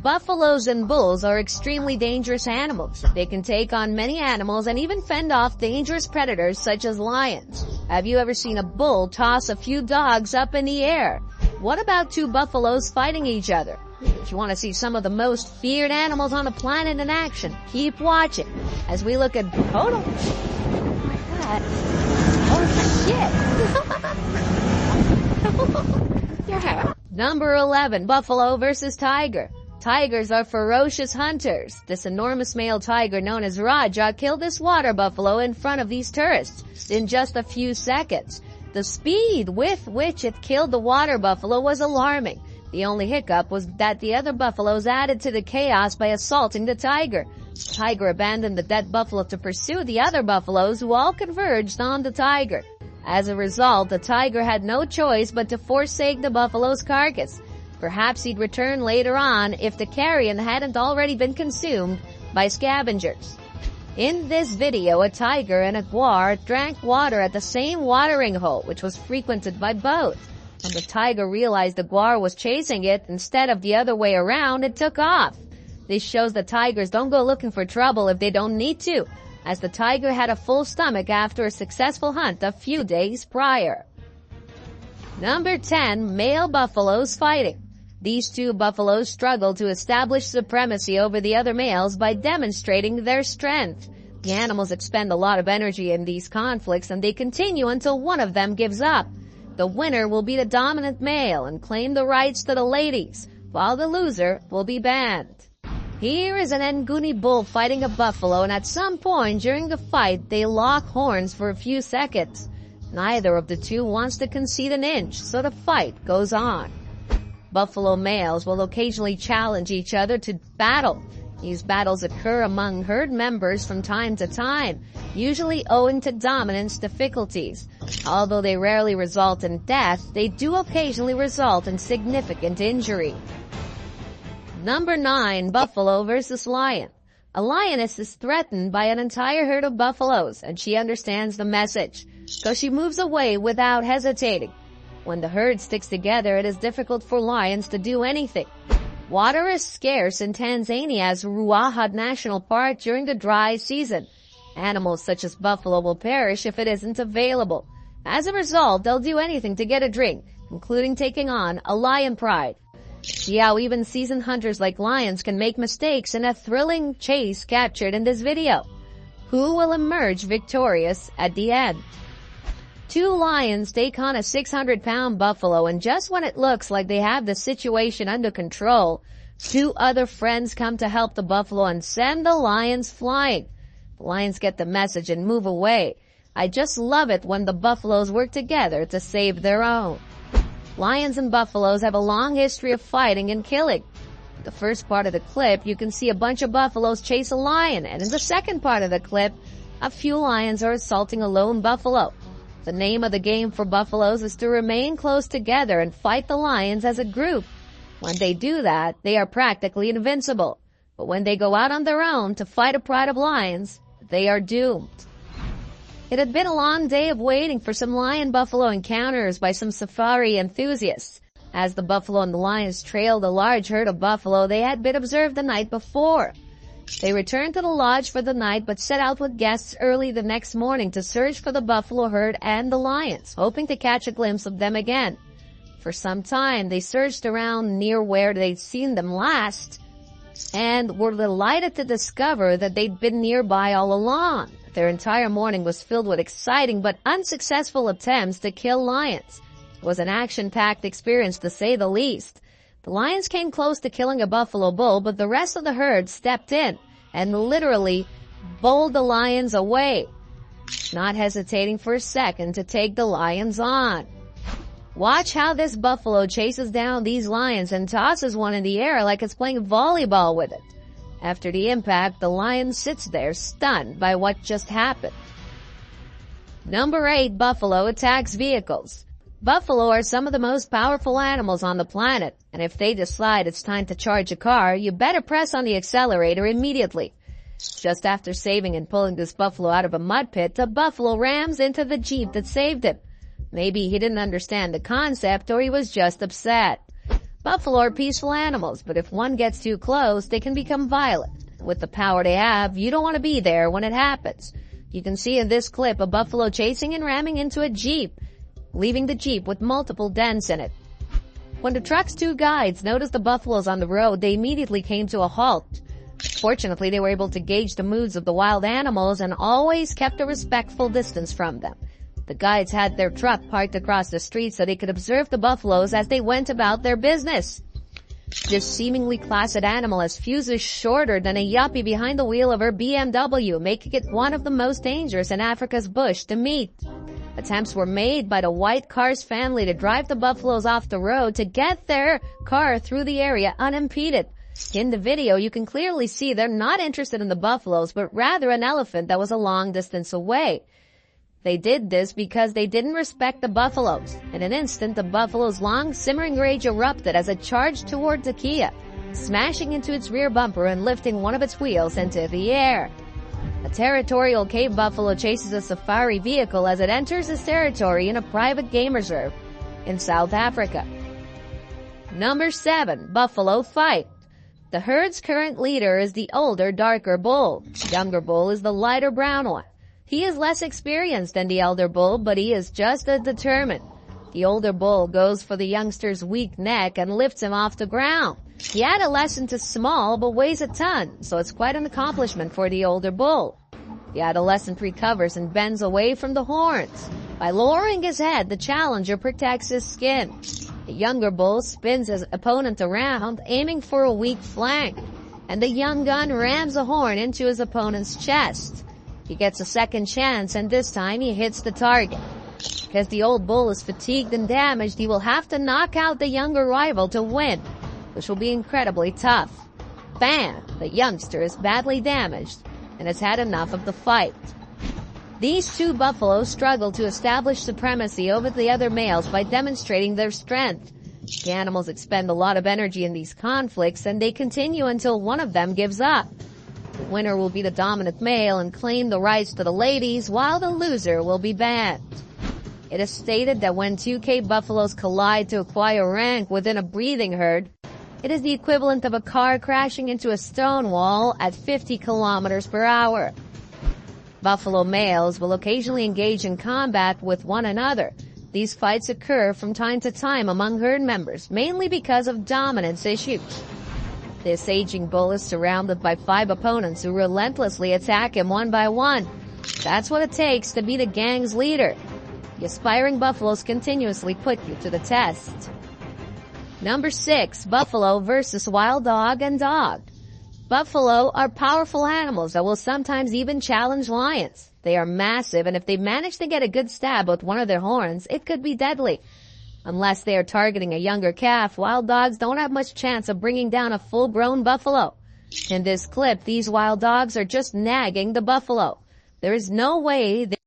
Buffaloes and bulls are extremely dangerous animals. They can take on many animals and even fend off dangerous predators such as lions. Have you ever seen a bull toss a few dogs up in the air? What about two buffaloes fighting each other? If you want to see some of the most feared animals on the planet in action, keep watching as we look at... Hold on. Oh my God. Oh shit. Yeah. Number 11, buffalo versus tiger. Tigers are ferocious hunters. This enormous male tiger known as Raja killed this water buffalo in front of these tourists in just a few seconds. The speed with which it killed the water buffalo was alarming. The only hiccup was that the other buffaloes added to the chaos by assaulting the tiger. The tiger abandoned the dead buffalo to pursue the other buffaloes who all converged on the tiger. As a result, the tiger had no choice but to forsake the buffalo's carcass. Perhaps he'd return later on if the carrion hadn't already been consumed by scavengers. In this video, a tiger and a gaur drank water at the same watering hole, which was frequented by both. When the tiger realized the gaur was chasing it, instead of the other way around, it took off. This shows that tigers don't go looking for trouble if they don't need to, as the tiger had a full stomach after a successful hunt a few days prior. Number 10, male buffaloes fighting. These two buffaloes struggle to establish supremacy over the other males by demonstrating their strength. The animals expend a lot of energy in these conflicts, and they continue until one of them gives up. The winner will be the dominant male and claim the rights to the ladies, while the loser will be banned. Here is an Nguni bull fighting a buffalo, and at some point during the fight, they lock horns for a few seconds. Neither of the two wants to concede an inch, so the fight goes on. Buffalo males will occasionally challenge each other to battle. These battles occur among herd members from time to time, usually owing to dominance difficulties. Although they rarely result in death, they do occasionally result in significant injury. Number 9, buffalo versus lion. A lioness is threatened by an entire herd of buffaloes, and she understands the message, so she moves away without hesitating. When the herd sticks together, it is difficult for lions to do anything. Water is scarce in Tanzania's Ruaha National Park during the dry season. Animals such as buffalo will perish if it isn't available. As a result, they'll do anything to get a drink, including taking on a lion pride. See how even seasoned hunters like lions can make mistakes in a thrilling chase captured in this video. Who will emerge victorious at the end? Two lions take on a 600-pound buffalo, and just when it looks like they have the situation under control, two other friends come to help the buffalo and send the lions flying. The lions get the message and move away. I just love it when the buffaloes work together to save their own. Lions and buffaloes have a long history of fighting and killing. In the first part of the clip, you can see a bunch of buffaloes chase a lion, and in the second part of the clip, a few lions are assaulting a lone buffalo. The name of the game for buffaloes is to remain close together and fight the lions as a group. When they do that, they are practically invincible. But when they go out on their own to fight a pride of lions, they are doomed. It had been a long day of waiting for some lion-buffalo encounters by some safari enthusiasts. As the buffalo and the lions trailed a large herd of buffalo they had been observed the night before. They returned to the lodge for the night but set out with guests early the next morning to search for the buffalo herd and the lions, hoping to catch a glimpse of them again. For some time, they searched around near where they'd seen them last and were delighted to discover that they'd been nearby all along. Their entire morning was filled with exciting but unsuccessful attempts to kill lions. It was an action-packed experience to say the least. The lions came close to killing a buffalo bull, but the rest of the herd stepped in and literally bowled the lions away, not hesitating for a second to take the lions on. Watch how this buffalo chases down these lions and tosses one in the air like it's playing volleyball with it. After the impact, the lion sits there stunned by what just happened. Number 8, buffalo attacks vehicles. Buffalo are some of the most powerful animals on the planet, and if they decide it's time to charge a car, you better press on the accelerator immediately. Just after saving and pulling this buffalo out of a mud pit, the buffalo rams into the jeep that saved him. Maybe he didn't understand the concept, or he was just upset. Buffalo are peaceful animals, but if one gets too close, they can become violent. With the power they have, you don't want to be there when it happens. You can see in this clip a buffalo chasing and ramming into a Jeep, leaving the Jeep with multiple dents in it. When the truck's two guides noticed the buffaloes on the road, they immediately came to a halt. Fortunately, they were able to gauge the moods of the wild animals and always kept a respectful distance from them. The guides had their truck parked across the street so they could observe the buffaloes as they went about their business. This seemingly placid animal has fuses shorter than a yuppie behind the wheel of her BMW, making it one of the most dangerous in Africa's bush to meet. Attempts were made by the white car's family to drive the buffaloes off the road to get their car through the area unimpeded. In the video, you can clearly see they're not interested in the buffaloes, but rather an elephant that was a long distance away. They did this because they didn't respect the buffaloes. In an instant, the buffalo's long, simmering rage erupted as it charged towards the Kia, smashing into its rear bumper and lifting one of its wheels into the air. A territorial cave buffalo chases a safari vehicle as it enters its territory in a private game reserve in South Africa. Number 7. Buffalo fight. The herd's current leader is the older, darker bull. The younger bull is the lighter brown one. He is less experienced than the elder bull, but he is just as determined. The older bull goes for the youngster's weak neck and lifts him off the ground. The adolescent is small but weighs a ton, so it's quite an accomplishment for the older bull. The adolescent recovers and bends away from the horns. By lowering his head, the challenger protects his skin. The younger bull spins his opponent around, aiming for a weak flank, and the young gun rams a horn into his opponent's chest. He gets a second chance, and this time he hits the target. Because the old bull is fatigued and damaged, he will have to knock out the younger rival to win, which will be incredibly tough. Bam! The youngster is badly damaged and has had enough of the fight. These two buffaloes struggle to establish supremacy over the other males by demonstrating their strength. The animals expend a lot of energy in these conflicts, and they continue until one of them gives up. The winner will be the dominant male and claim the rights to the ladies, while the loser will be banned. It is stated that when 2K buffaloes collide to acquire rank within a breeding herd, it is the equivalent of a car crashing into a stone wall at 50 kilometers per hour. Buffalo males will occasionally engage in combat with one another. These fights occur from time to time among herd members, mainly because of dominance issues. This aging bull is surrounded by 5 opponents who relentlessly attack him one by one. That's what it takes to be the gang's leader. The aspiring buffaloes continuously put you to the test. Number 6. Buffalo versus wild dog and dog. Buffalo are powerful animals that will sometimes even challenge lions. They are massive, and if they manage to get a good stab with one of their horns, it could be deadly. Unless they are targeting a younger calf, wild dogs don't have much chance of bringing down a full-grown buffalo. In this clip, these wild dogs are just nagging the buffalo. There is no way